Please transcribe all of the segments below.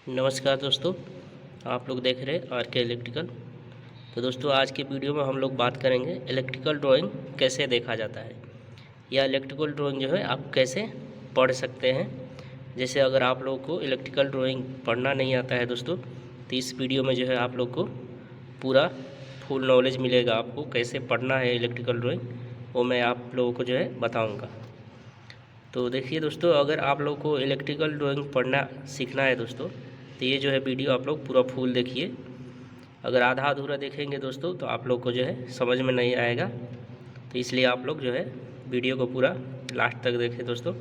नमस्कार दोस्तों, आप लोग देख रहे हैं आर के इलेक्ट्रिकल। तो दोस्तों, आज के वीडियो में हम लोग बात करेंगे इलेक्ट्रिकल ड्राइंग कैसे देखा जाता है, या इलेक्ट्रिकल ड्राइंग जो है आप कैसे पढ़ सकते हैं। जैसे अगर आप लोगों को इलेक्ट्रिकल ड्राइंग पढ़ना नहीं आता है दोस्तों, तो इस वीडियो में जो है आप लोग को पूरा फुल नॉलेज मिलेगा। आपको कैसे पढ़ना है इलेक्ट्रिकल ड्राइंग, वो मैं आप लोगों को जो है बताऊँगा। तो देखिए दोस्तों, अगर आप लोग को इलेक्ट्रिकल ड्राइंग पढ़ना सीखना है दोस्तों, तो ये जो है वीडियो आप लोग पूरा फुल देखिए। अगर आधा अधूरा देखेंगे दोस्तों तो आप लोग को जो है समझ में नहीं आएगा, तो इसलिए आप लोग जो है वीडियो को पूरा लास्ट तक देखें दोस्तों।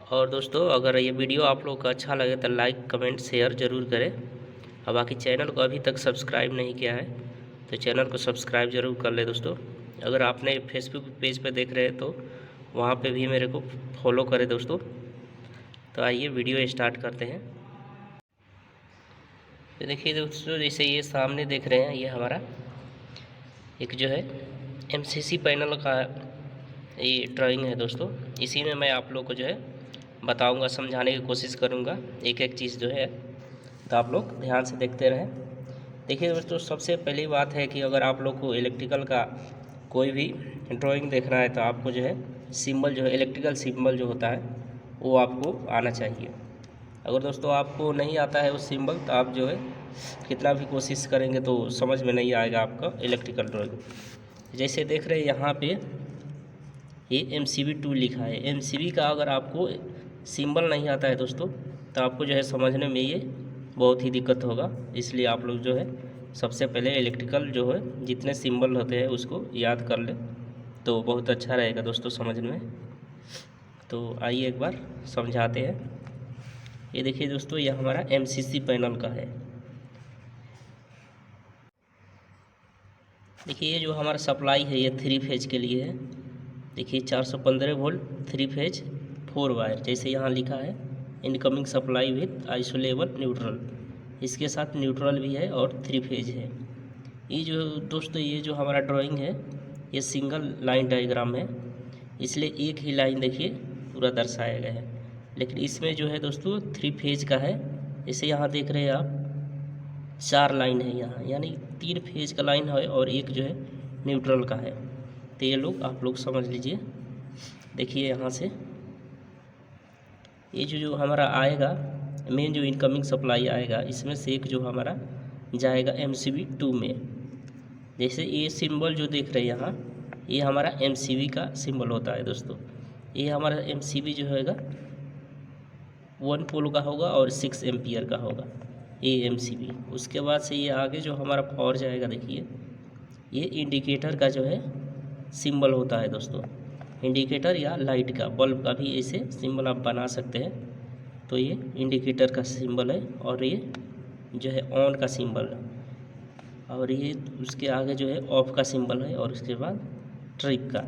और दोस्तों, अगर ये वीडियो आप लोग को अच्छा लगे तो लाइक कमेंट शेयर ज़रूर करें। और बाकी चैनल को अभी तक सब्सक्राइब नहीं किया है तो चैनल को सब्सक्राइब ज़रूर कर ले दोस्तों। अगर आपने फेसबुक पेज पे देख रहे हैं तो वहाँ पे भी मेरे को फॉलो करें दोस्तों। तो आइए वीडियो स्टार्ट करते हैं। तो देखिए दोस्तों, जैसे ये सामने देख रहे हैं, ये हमारा एक जो है एमसीसी पैनल का ये ड्राइंग है दोस्तों। इसी में मैं आप लोग को जो है बताऊंगा, समझाने की कोशिश करूंगा एक एक चीज़ जो है, तो आप लोग ध्यान से देखते रहें। देखिए दोस्तों, सबसे पहली बात है कि अगर आप लोग को इलेक्ट्रिकल का कोई भी ड्राइंग देखना है तो आपको जो है सिंबल जो है, इलेक्ट्रिकल सिंबल जो होता है वो आपको आना चाहिए। अगर दोस्तों आपको नहीं आता है उस सिंबल, तो आप जो है कितना भी कोशिश करेंगे तो समझ में नहीं आएगा आपका इलेक्ट्रिकल ड्राइंग। जैसे देख रहे हैं यहाँ पे ये MCB 2 लिखा है। MCB का अगर आपको सिंबल नहीं आता है दोस्तों, तो आपको जो है समझने में ये बहुत ही दिक्कत होगा। इसलिए आप लोग जो है सबसे पहले इलेक्ट्रिकल जो है जितने सिंबल होते हैं उसको याद कर ले तो बहुत अच्छा रहेगा दोस्तों समझने में। तो आइए एक बार समझाते हैं। ये देखिए दोस्तों, यह हमारा MCC पैनल का है। देखिए ये जो हमारा सप्लाई है ये 3 फेज के लिए है। देखिए 415 वोल्ट 3 फेज 4 वायर, जैसे यहाँ लिखा है इनकमिंग सप्लाई विथ आइसोलेबल न्यूट्रल। इसके साथ न्यूट्रल भी है और 3 फेज है। ये जो दोस्तों, ये जो हमारा ड्राइंग है ये सिंगल लाइन डायग्राम है, इसलिए एक ही लाइन देखिए पूरा दर्शाया गया है। लेकिन इसमें जो है दोस्तों 3 फेज का है। जैसे यहाँ देख रहे हैं आप 4 लाइन है यहाँ, यानी 3 फेज का लाइन है और एक जो है न्यूट्रल का है। तो ये लोग आप लोग समझ लीजिए। देखिए यहाँ से ये जो हमारा आएगा मेन जो इनकमिंग सप्लाई आएगा, इसमें से एक जो हमारा जाएगा MCB 2 में। जैसे ये सिंबल जो देख रहे हैं यहाँ, ये हमारा MCB का सिंबल होता है दोस्तों। ये हमारा MCB जो होगा 1 पोल का होगा और 6 एम्पियर का होगा ये MCB। उसके बाद से ये आगे जो हमारा पावर जाएगा, देखिए ये इंडिकेटर का जो है सिंबल होता है दोस्तों। इंडिकेटर या लाइट का, बल्ब का भी ऐसे सिंबल आप बना सकते हैं। तो ये इंडिकेटर का सिंबल है और ये जो है ऑन का सिंबल है, और ये उसके आगे जो है ऑफ का सिंबल है, और उसके बाद ट्रिप का।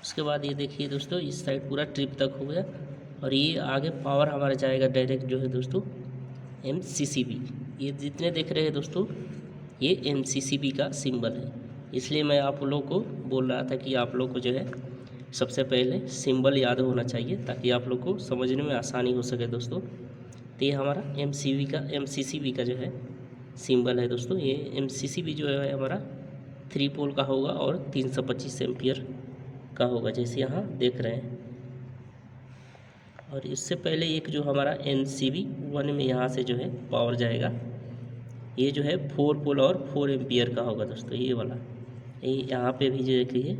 उसके बाद ये देखिए दोस्तों, इस साइड पूरा ट्रिप तक हो गया, और ये आगे पावर हमारा जाएगा डायरेक्ट जो है दोस्तों MCCB। ये जितने देख रहे हैं दोस्तों ये MCCB का सिंबल है। इसलिए मैं आप लोगों को बोल रहा था कि आप लोग को जो है सबसे पहले सिंबल याद होना चाहिए, ताकि आप लोग को समझने में आसानी हो सके दोस्तों। तो ये हमारा MCCB का जो है सिंबल है दोस्तों। ये MCCB जो है हमारा 3 पोल का होगा और 325 एम्पियर का होगा, जैसे यहाँ देख रहे हैं। और इससे पहले एक जो हमारा MCB 1 में यहाँ से जो है पावर जाएगा, ये जो है 4 पोल और 4 एम्पियर का होगा दोस्तों। ये वाला ये यहाँ पे भी जो देखिए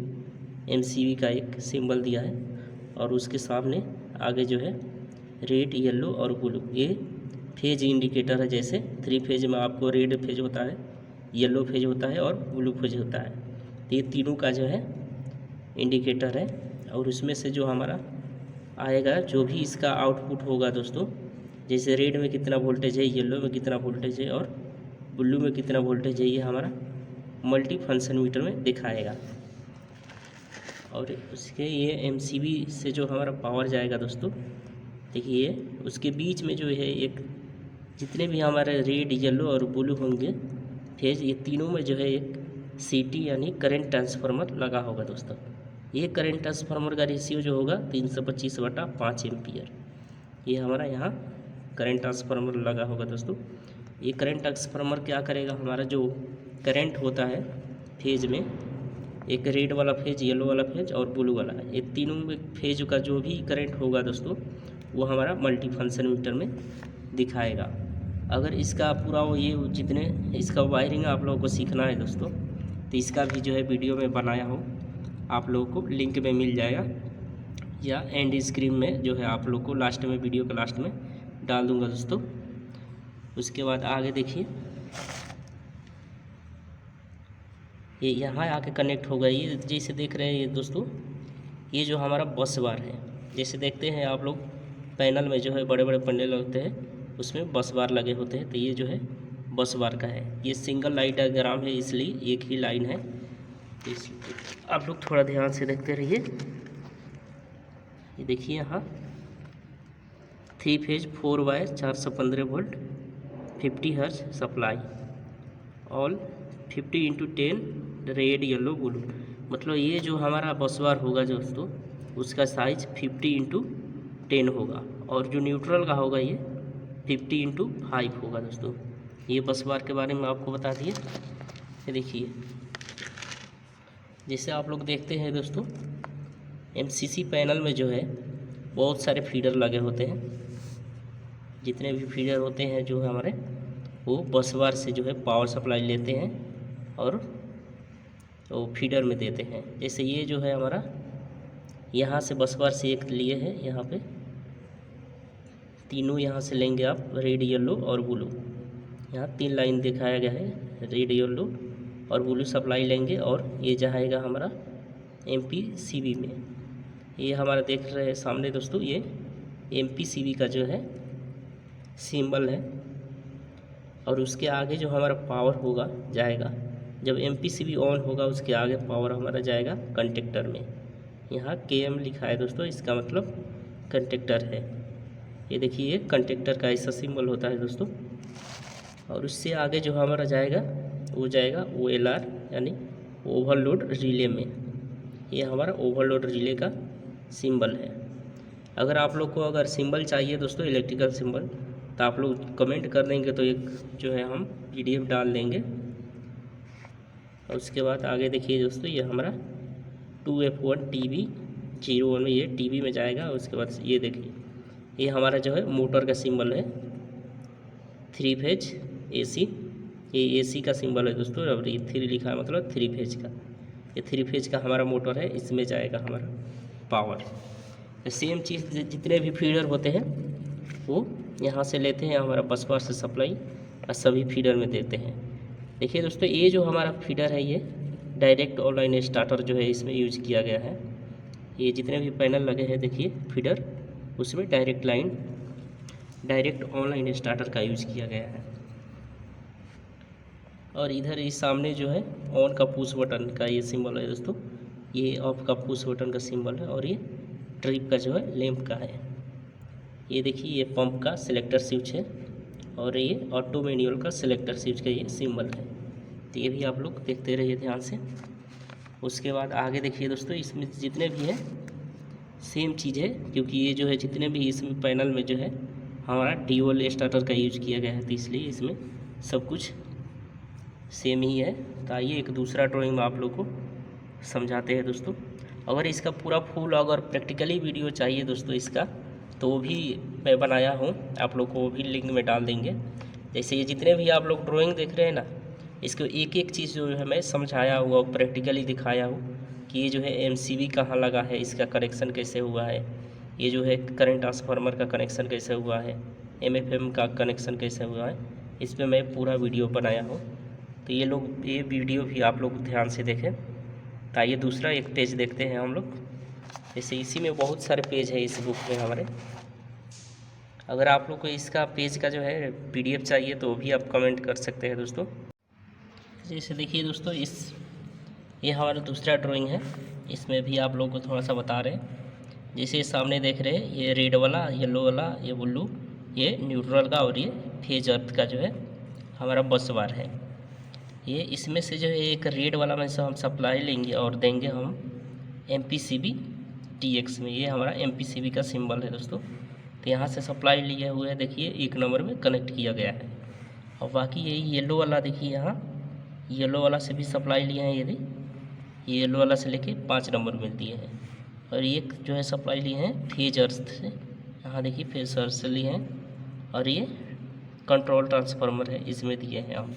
MCB का एक सिंबल दिया है, और उसके सामने आगे जो है रेड, येलो और ब्लू, ये फेज इंडिकेटर है। जैसे 3 फेज में आपको रेड फेज होता है, येलो फेज होता है और ब्लू फेज होता है। तो ये तीनों का जो है इंडिकेटर है, और उसमें से जो हमारा आएगा जो भी इसका आउटपुट होगा दोस्तों, जैसे रेड में कितना वोल्टेज है, येलो में कितना वोल्टेज है और ब्लू में कितना वोल्टेज है, ये हमारा मल्टी फंक्शन मीटर में दिखाएगा। और उसके ये MCB से जो हमारा पावर जाएगा दोस्तों, देखिए उसके बीच में जो है एक जितने भी हमारे रेड, येलो और ब्लू होंगे फेज, ये तीनों में जो है एक CT यानी करंट ट्रांसफार्मर लगा होगा दोस्तों। ये करंट ट्रांसफार्मर का रेशियो जो होगा 325/5 एम्पियर। ये हमारा यहाँ करंट ट्रांसफार्मर लगा होगा दोस्तों। ये करंट ट्रांसफार्मर क्या करेगा, हमारा जो करंट होता है फेज में, एक रेड वाला फेज, येलो वाला फेज और ब्लू वाला है, ये तीनों में फेज का जो भी करंट होगा दोस्तों वो हमारा मल्टी फंक्शन मीटर में दिखाएगा। अगर इसका पूरा वो ये जितने इसका वायरिंग आप लोगों को सीखना है दोस्तों, तो इसका भी जो है वीडियो में बनाया हो, आप लोगों को लिंक में मिल जाएगा या एंड स्क्रीन में जो है आप लोग को लास्ट में, वीडियो के लास्ट में डाल दूंगा दोस्तों। उसके बाद आगे देखिए, ये यहाँ आके कनेक्ट होगा। ये जैसे देख रहे हैं ये दोस्तों, ये जो हमारा बस बार है, जैसे देखते हैं आप लोग पैनल में जो है बड़े बड़े पैनल होते हैं उसमें बस बार लगे होते हैं, तो ये जो है बस बार का है। ये सिंगल लाइन डायग्राम है, इसलिए एक ही लाइन है, इसलिए आप लोग थोड़ा ध्यान से देखते रहिए। ये देखिए यहाँ 3 phase 4 wire 415 volt 50 hertz supply, all 50x10 red yellow blue. मतलब ये जो हमारा बस बार होगा दोस्तों उसका साइज 50x10 होगा, और जो न्यूट्रल का होगा ये 50x5 होगा दोस्तों। ये बस बार के बारे में आपको बता दिए। ये देखिए, जैसे आप लोग देखते हैं दोस्तों एमसीसी पैनल में जो है बहुत सारे फीडर लगे होते हैं। जितने भी फीडर होते हैं जो हमारे, वो बस बार से जो है पावर सप्लाई लेते हैं और वो फीडर में देते हैं। जैसे ये जो है हमारा यहाँ से बस बार से एक लिए है, यहाँ पे तीनों यहाँ से लेंगे आप, रेड येलो और ब्लू। यहाँ 3 लाइन दिखाया गया है, रेड येलो और ब्लू सप्लाई लेंगे और ये जाएगा हमारा एमपीसीबी में। ये हमारा देख रहे हैं सामने दोस्तों, ये एमपीसीबी का जो है सिंबल है, और उसके आगे जो हमारा पावर होगा जाएगा, जब एमपीसीबी ऑन होगा उसके आगे पावर हमारा जाएगा कंडक्टर में। यहाँ केएम लिखा है दोस्तों, इसका मतलब कंडक्टर है। ये देखिए कंडक्टर का ऐसा सिंबल होता है दोस्तों। और उससे आगे जो हमारा जाएगा वो जाएगा OLR यानी ओवरलोड रिले में। ये हमारा ओवरलोड रिले का सिंबल है। अगर आप लोग को अगर सिंबल चाहिए दोस्तों, इलेक्ट्रिकल सिंबल, तो आप लोग कमेंट कर देंगे तो एक जो है हम PDF डाल देंगे। और उसके बाद आगे देखिए दोस्तों, ये हमारा 2F1 TB 01 में, ये TB में जाएगा। उसके बाद ये देखिए, ये हमारा जो है मोटर का सिंबल है, 3 फेज AC, ये AC का सिंबल है दोस्तों। और ये 3 लिखा है मतलब 3 फेज का, ये 3 फेज का हमारा मोटर है, इसमें जाएगा हमारा पावर। सेम चीज़ जितने भी फीडर होते हैं वो यहाँ से लेते हैं, हमारा बस बार से सप्लाई और सभी फीडर में देते हैं। देखिए दोस्तों, ये जो हमारा फीडर है ये डायरेक्ट ऑनलाइन स्टार्टर जो है इसमें यूज किया गया है। ये जितने भी पैनल लगे हैं देखिए फीडर, उसमें डायरेक्ट ऑनलाइन स्टार्टर का यूज किया गया है। और इधर इस सामने जो है ऑन का पुश बटन का ये सिंबल है दोस्तों, ये ऑफ का पुश बटन का सिंबल है, और ये ट्रिप का जो है लैंप का है। ये देखिए, ये पंप का सिलेक्टर स्विच है, और ये ऑटो मैनुअल का सिलेक्टर स्विच का ये सिंबल है। तो ये भी आप लोग देखते रहिए ध्यान से। उसके बाद आगे देखिए दोस्तों, इसमें जितने भी है सेम चीज़ है, क्योंकि ये जो है जितने भी इसमें पैनल में जो है हमारा ड्यूअल स्टार्टर का यूज किया गया है, तो इसलिए इसमें सब कुछ सेम ही है। तो आइए एक दूसरा ड्राइंग में आप लोग को समझाते हैं दोस्तों। अगर इसका पूरा फुल अगर प्रैक्टिकली वीडियो चाहिए दोस्तों इसका, तो वो भी मैं बनाया हूँ, आप लोग को वो भी लिंक में डाल देंगे। जैसे ये जितने भी आप लोग ड्राइंग देख रहे हैं ना, इसको एक एक चीज़ जो है मैं समझाया हुआ, प्रैक्टिकली दिखाया हूँ कि ये जो है MCB कहाँ लगा है, इसका कनेक्शन कैसे हुआ है, ये जो है करंट ट्रांसफार्मर का कनेक्शन कैसे हुआ है, MFM का कनेक्शन कैसे हुआ है, इस पर मैं पूरा वीडियो बनाया हूँ। तो ये वीडियो भी आप लोग ध्यान से देखें। तो आइए दूसरा एक पेज देखते हैं हम लोग। जैसे इसी में बहुत सारे पेज है इस बुक में हमारे। अगर आप लोग को इसका पेज का जो है PDF चाहिए तो भी आप कमेंट कर सकते हैं दोस्तों। जैसे देखिए दोस्तों, ये हमारा दूसरा ड्राइंग है, इसमें भी आप लोगों को थोड़ा सा बता रहे हैं। जैसे सामने देख रहे हैं, ये रेड वाला, येलो वाला, ये ब्लू, ये न्यूट्रल का, और ये फेज अर्थ का जो है हमारा बस बार है। ये इसमें से जो है एक रेड वाला में से हम सप्लाई लेंगे और देंगे हम MPCB TX में, ये हमारा MPCB का सिंबल है दोस्तों। तो यहाँ से सप्लाई लिए हुए है, देखिए 1 नंबर में कनेक्ट किया गया है। और बाकी यही येलो वाला देखिए, यहाँ येलो वाला से भी सप्लाई लिए हैं, ये येलो वाला से लेके 5 नंबर में दिए हैं। और ये जो है सप्लाई लिए हैं फेज अर्थ से, यहाँ देखिए फेज अर्थ से लिए हैं। और ये कंट्रोल ट्रांसफार्मर है, इसमें दिए हैं हम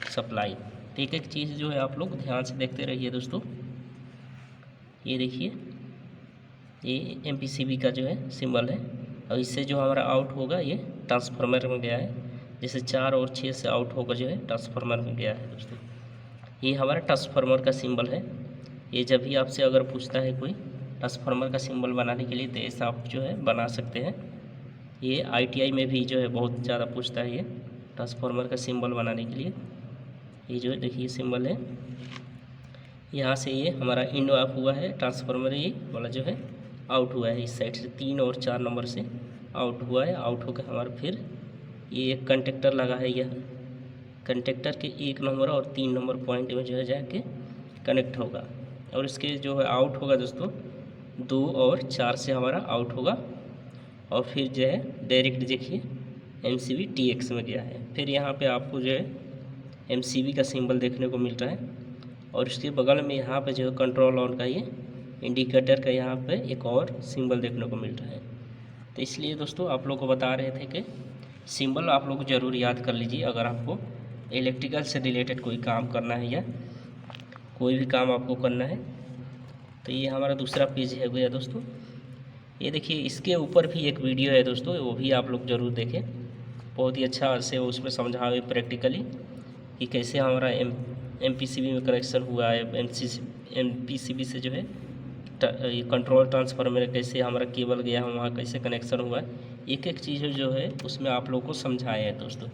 सप्लाई। तो एक एक चीज़ जो है आप लोग ध्यान से देखते रहिए दोस्तों। ये देखिए, ये MPCB का जो है सिंबल है। और इससे जो हमारा आउट होगा ये ट्रांसफार्मर में गया है, जैसे 4 और 6 से आउट होकर जो है ट्रांसफार्मर में गया है दोस्तों। ये हमारा ट्रांसफार्मर का सिंबल है। ये जब भी आपसे अगर पूछता है कोई ट्रांसफार्मर का सिंबल बनाने के लिए, तो ऐसा आप जो है बना सकते हैं। ये ITI में भी जो है बहुत ज़्यादा पूछता है ये ट्रांसफार्मर का सिंबल बनाने के लिए। ये जो है देखिए सिंबल है, यहाँ से ये हमारा इन ऑफ हुआ है ट्रांसफार्मर, ये वाला जो है आउट हुआ है, इस साइड से 3 और 4 नंबर से आउट हुआ है। आउट होकर हमारा फिर ये एक कंडक्टर लगा है, यह कंडक्टर के 1 नंबर और 3 नंबर पॉइंट में जो है जाके कनेक्ट होगा। और इसके जो है आउट होगा दोस्तों 2 और 4 से हमारा आउट होगा। और फिर जो है डायरेक्ट देखिए MCB TX में गया है। फिर यहाँ पे आपको जो है MCB का सिंबल देखने को मिल रहा है। और उसके बगल में यहाँ पे जो है कंट्रोल ऑन का ये इंडिकेटर का यहाँ पे एक और सिंबल देखने को मिल रहा है। तो इसलिए दोस्तों आप लोग को बता रहे थे कि सिंबल आप लोग ज़रूर याद कर लीजिए अगर आपको इलेक्ट्रिकल से रिलेटेड कोई काम करना है या कोई भी काम आपको करना है। तो ये हमारा दूसरा पेज है गया दोस्तों। ये देखिए, इसके ऊपर भी एक वीडियो है दोस्तों, वो भी आप लोग ज़रूर देखें। बहुत ही अच्छा से उसमें समझा हुए प्रैक्टिकली कि कैसे हमारा MPCB में कनेक्शन हुआ है, MPCB से जो है ये कंट्रोल ट्रांसफार्मर में कैसे हमारा केबल गया है, वहाँ कैसे कनेक्शन हुआ है, एक एक चीज़ जो है उसमें आप लोग को समझाए हैं दोस्तों।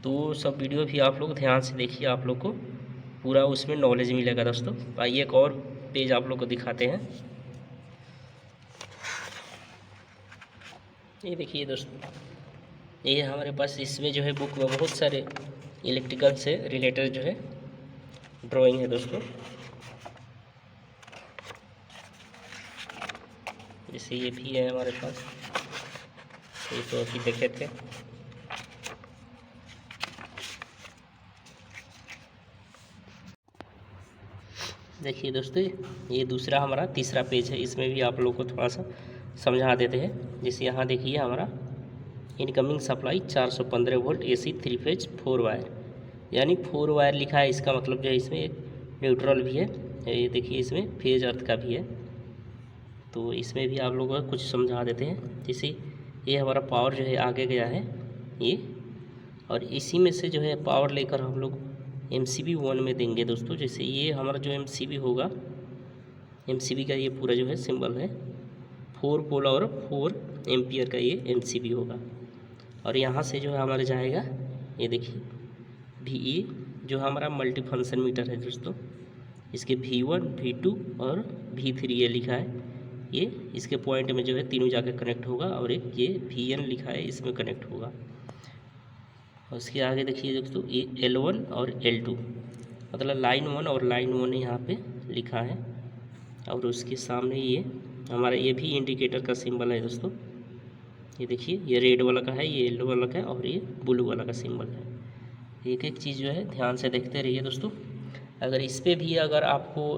तो सब वीडियो भी आप लोग ध्यान से देखिए, आप लोग को पूरा उसमें नॉलेज मिलेगा दोस्तों। आइए एक और पेज आप लोग को दिखाते हैं। ये देखिए दोस्तों, ये हमारे पास इसमें जो है बुक में बहुत सारे इलेक्ट्रिकल से रिलेटेड जो है ड्राइंग है दोस्तों। जैसे ये भी है हमारे पास, ये तो अभी देखे थे। देखिए दोस्तों, ये दूसरा हमारा तीसरा पेज है, इसमें भी आप लोग को थोड़ा सा समझा देते हैं। जैसे यहाँ देखिए हमारा incoming supply 415 volt AC 3 phase 4 wire, यानी 4 वायर लिखा है। इसका मतलब जो है इसमें एक न्यूट्रल भी है, ये देखिए इसमें फेज अर्थ का भी है। तो इसमें भी आप लोगों को कुछ समझा देते हैं। जैसे ये हमारा पावर जो है आगे गया है ये, और इसी में से जो है पावर लेकर हम लोग MCB 1 में देंगे दोस्तों। जैसे ये हमारा जो MCB होगा, MCB का ये पूरा जो है सिंबल है 4 पोल और 4 एम्पियर का ये MCB होगा। और यहाँ से जो है हमारे जाएगा, ये देखिए VE जो हमारा मल्टी फंक्शन मीटर है दोस्तों, इसके V1 V2 और V3 ये लिखा है। ये इसके पॉइंट में जो है तीनों जाकर कनेक्ट होगा, और एक ये VN लिखा है इसमें कनेक्ट होगा। और उसके आगे देखिए दोस्तों ये L1 और L2, मतलब लाइन 1 और लाइन 1 यहाँ पे लिखा है। और उसके सामने ये हमारा ये भी इंडिकेटर का सिंबल है दोस्तों। ये देखिए, ये रेड वाला का है, ये येलो वाला का है, और ये ब्लू वाला का सिंबल है। एक एक चीज़ जो है ध्यान से देखते रहिए दोस्तों। अगर इस पर भी अगर आपको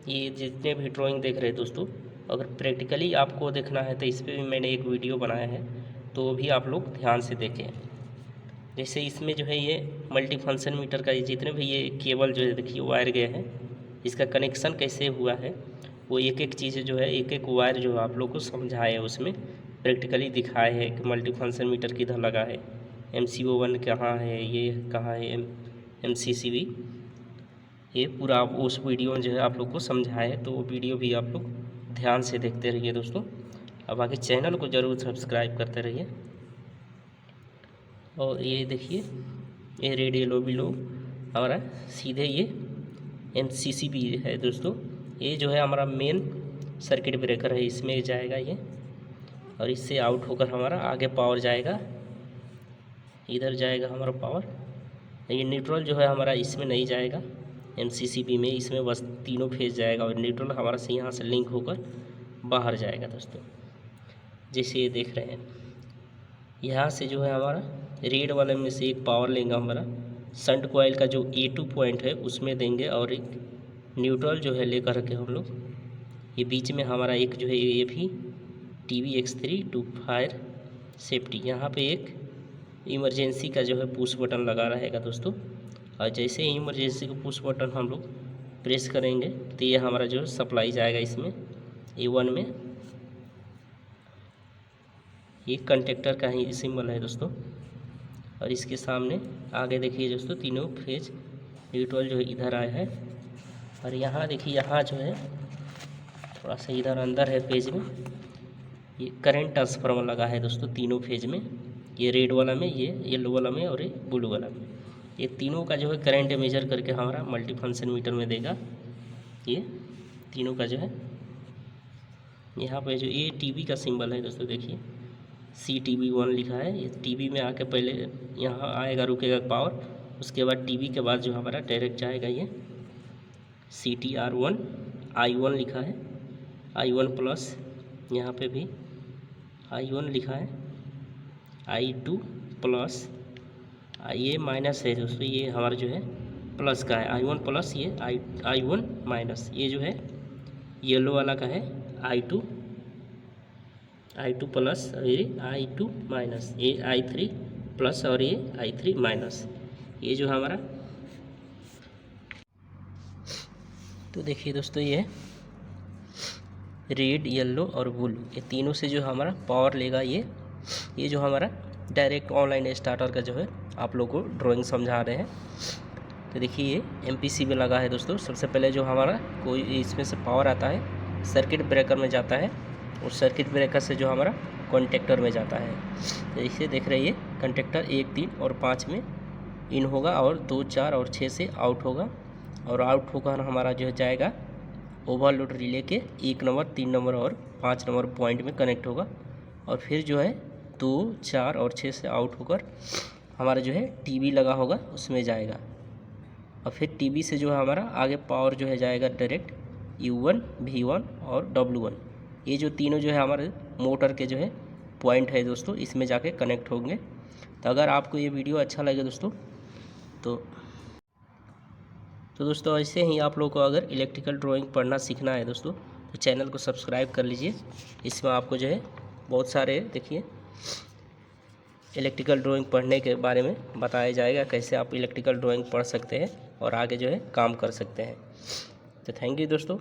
ये जितने भी ड्राइंग देख रहे हैं दोस्तों, अगर प्रैक्टिकली आपको देखना है तो इस पर भी मैंने एक वीडियो बनाया है, तो वो भी आप लोग ध्यान से देखें। जैसे इसमें जो है ये मल्टी फंक्शन मीटर का ये जितने भी ये केबल जो है देखिए वायर गए हैं, इसका कनेक्शन कैसे हुआ है, वो एक एक चीज़ जो है एक एक वायर जो आप लोग को समझाए है, उसमें प्रैक्टिकली दिखाए है कि मल्टी फंक्शन मीटर किधर लगा है, MCO 1 कहाँ है, ये कहाँ है, MCCB, ये पूरा आप उस वीडियो में जो है आप लोग को समझाए है। तो वो वीडियो भी आप लोग ध्यान से देखते रहिए दोस्तों। अब बाकी चैनल को ज़रूर सब्सक्राइब करते रहिए। और ये देखिए, ये रेड येलो बिलो हमारा सीधे ये MCCB है दोस्तों। ये जो है हमारा मेन सर्किट ब्रेकर है, इसमें जाएगा ये, और इससे आउट होकर हमारा आगे पावर जाएगा, इधर जाएगा हमारा पावर। ये न्यूट्रल जो है हमारा इसमें नहीं जाएगा, MCCB में, इसमें बस तीनों फेज जाएगा और न्यूट्रल हमारा से यहाँ से लिंक होकर बाहर जाएगा दोस्तों। जैसे ये देख रहे हैं, यहाँ से जो है हमारा रेड वाले में से एक पावर लेंगे हमारा शंट कॉइल का जो A2 पॉइंट है उसमें देंगे, और एक न्यूट्रल जो है लेकर के हम लोग ये बीच में हमारा एक जो है ये भी TBX3 टू फायर सेफ्टी, यहाँ पे एक इमरजेंसी का जो है पुश बटन लगा रहेगा दोस्तों। और जैसे ही इमरजेंसी का पुश बटन हम लोग प्रेस करेंगे तो ये हमारा जो सप्लाई जाएगा इसमें A1 में। ये कंटेक्टर का ही सिंबल है दोस्तों। और इसके सामने आगे देखिए दोस्तों तीनों फेज न्यूट्रल जो है इधर आया है। और यहाँ देखिए, यहाँ जो है थोड़ा सा इधर अंदर है पेज में, ये करंट ट्रांसफार्मर लगा है दोस्तों तीनों फेज में। ये रेड वाला में, ये येलो वाला में और ये ब्लू वाला में। ये तीनों का जो है करंट मेजर करके हमारा मल्टी फंक्शन मीटर में देगा। ये तीनों का जो है यहाँ पे जो ये TB का सिंबल है दोस्तों, देखिए CTB1 लिखा है। ये TB में आके पहले यहाँ आएगा, रुकेगा पावर, उसके बाद TB के बाद जो हमारा डायरेक्ट जाएगा ये CTR1 I1 लिखा है, I1 प्लस, यहाँ पे भी I1 लिखा है, I2 प्लस, ये माइनस है दोस्तों, ये हमारा जो है प्लस का है I1 प्लस, ये I1 माइनस, ये जो है येलो वाला का है I2 प्लस, और ये I2 माइनस, ये I3 प्लस और ये I3 माइनस, ये जो हमारा। तो देखिए दोस्तों, ये रेड, येलो और ब्लू, ये तीनों से जो हमारा पावर लेगा ये जो हमारा डायरेक्ट ऑनलाइन स्टार्टर का जो है आप लोग को ड्राइंग समझा रहे हैं। तो देखिए ये MPCB लगा है दोस्तों। सबसे पहले जो हमारा कोई इसमें से पावर आता है सर्किट ब्रेकर में जाता है, और सर्किट ब्रेकर से जो हमारा कॉन्टेक्टर में जाता है। तो इसे देख रहे हैं, कॉन्टेक्टर 1, 3 और 5 में इन होगा, और 2, 4 और 6 से आउट होगा। और आउट होकर हमारा जो है जाएगा ओवरलोड रिले के 1 नंबर, 3 नंबर और 5 नंबर पॉइंट में कनेक्ट होगा। और फिर जो है 2, 4 और 6 से आउट होकर हमारा जो है TB लगा होगा उसमें जाएगा। और फिर TB से जो है हमारा आगे पावर जो है जाएगा डायरेक्ट U1, V1 और W1। ये जो तीनों जो है हमारे मोटर के जो है पॉइंट है दोस्तों, इसमें जाके कनेक्ट होंगे। तो अगर आपको ये वीडियो अच्छा लगे दोस्तों तो दोस्तों ऐसे ही आप लोग को अगर इलेक्ट्रिकल ड्राइंग पढ़ना सीखना है दोस्तों तो चैनल को सब्सक्राइब कर लीजिए। इसमें आपको जो है बहुत सारे देखिए इलेक्ट्रिकल ड्राइंग पढ़ने के बारे में बताया जाएगा, कैसे आप इलेक्ट्रिकल ड्राइंग पढ़ सकते हैं और आगे जो है काम कर सकते हैं। तो थैंक यू दोस्तों।